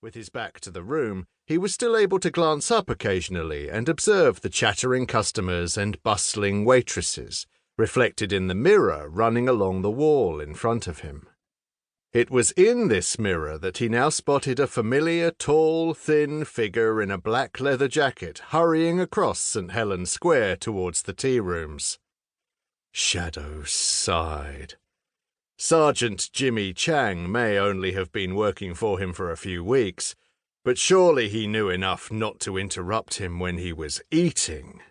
With his back to the room, he was still able to glance up occasionally and observe the chattering customers and bustling waitresses, reflected in the mirror running along the wall in front of him. It was in this mirror that he now spotted a familiar tall, thin figure in a black leather jacket hurrying across St. Helens Square towards the tea rooms. Shadow sighed. Sergeant Jimmy Chang may only have been working for him for a few weeks, but surely he knew enough not to interrupt him when he was eating.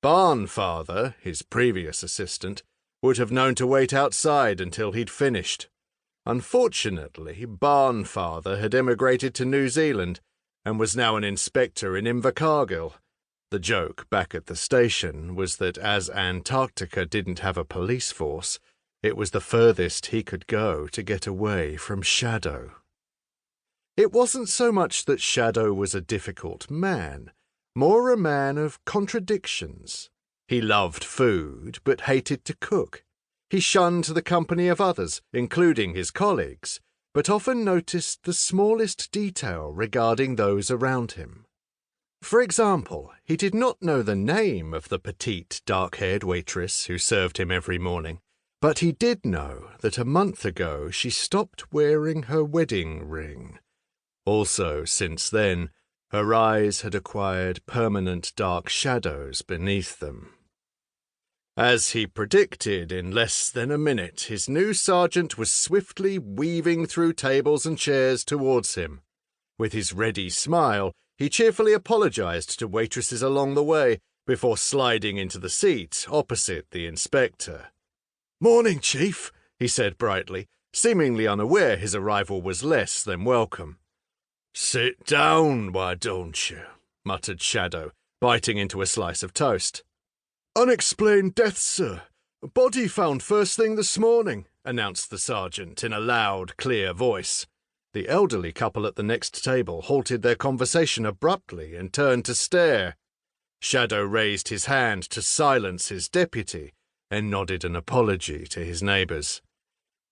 Barnfather, his previous assistant, would have known to wait outside until he'd finished. Unfortunately, Barnfather had emigrated to New Zealand and was now an inspector in Invercargill. The joke back at the station was that as Antarctica didn't have a police force, it was the furthest he could go to get away from Shadow. It wasn't so much that Shadow was a difficult man, more a man of contradictions. He loved food, but hated to cook. He shunned the company of others, including his colleagues, but often noticed the smallest detail regarding those around him. For example, he did not know the name of the petite, dark-haired waitress who served him every morning, but he did know that a month ago she stopped wearing her wedding ring. Also, since then, her eyes had acquired permanent dark shadows beneath them. As he predicted, in less than a minute, his new sergeant was swiftly weaving through tables and chairs towards him. With his ready smile, he cheerfully apologized to waitresses along the way before sliding into the seat opposite the inspector. "Morning, Chief," he said brightly, seemingly unaware his arrival was less than welcome. "Sit down, why don't you?" muttered Shadow, biting into a slice of toast. "Unexplained death, sir. Body found first thing this morning," announced the sergeant in a loud, clear voice. The elderly couple at the next table halted their conversation abruptly and turned to stare. Shadow raised his hand to silence his deputy and nodded an apology to his neighbours.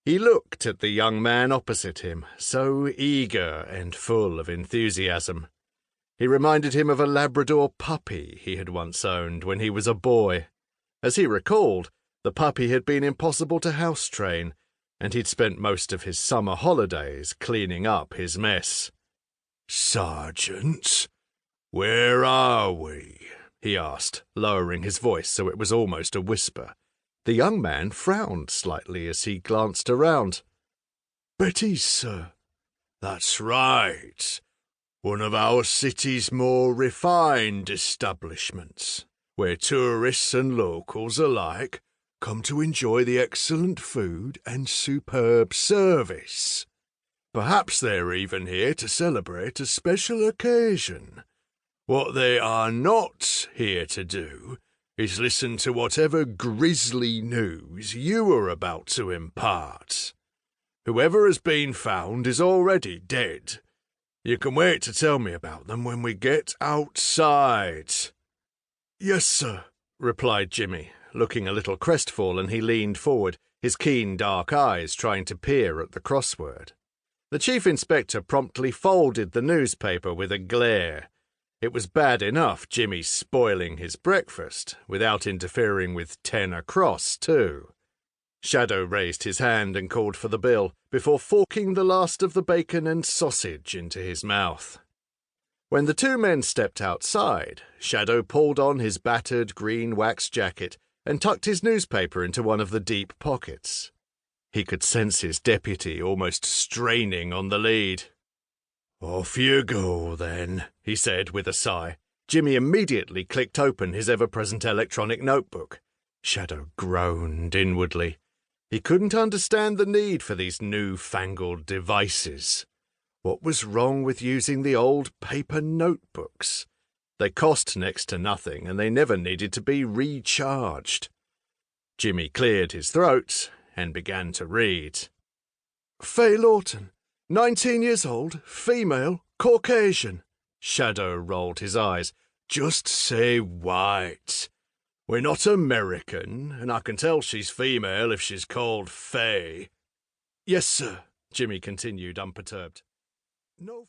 He looked at the young man opposite him, so eager and full of enthusiasm. He reminded him of a Labrador puppy he had once owned when he was a boy. As he recalled, the puppy had been impossible to house-train, and he'd spent most of his summer holidays cleaning up his mess. "Sergeant, where are we?" he asked, lowering his voice so it was almost a whisper. The young man frowned slightly as he glanced around. "Betty's, sir." "That's right. One of our city's more refined establishments, where tourists and locals alike come to enjoy the excellent food and superb service. Perhaps they're even here to celebrate a special occasion. What they are not here to do is listen to whatever grisly news you are about to impart. Whoever has been found is already dead. You can wait to tell me about them when we get outside." "Yes, sir," replied Jimmy. Looking a little crestfallen, he leaned forward, his keen dark eyes trying to peer at the crossword. The chief inspector promptly folded the newspaper with a glare. It was bad enough Jimmy spoiling his breakfast, without interfering with 10 across, too. Shadow raised his hand and called for the bill, before forking the last of the bacon and sausage into his mouth. When the two men stepped outside, Shadow pulled on his battered green wax jacket and tucked his newspaper into one of the deep pockets. He could sense his deputy almost straining on the lead. "Off you go, then," he said with a sigh. Jimmy immediately clicked open his ever-present electronic notebook. Shadow groaned inwardly. He couldn't understand the need for these new-fangled devices. What was wrong with using the old paper notebooks? They cost next to nothing, and they never needed to be recharged. Jimmy cleared his throat and began to read. "Faye Lawton, 19 years old, female, Caucasian." Shadow rolled his eyes. "Just say white. We're not American, and I can tell she's female if she's called Faye." "Yes, sir," Jimmy continued, unperturbed. "No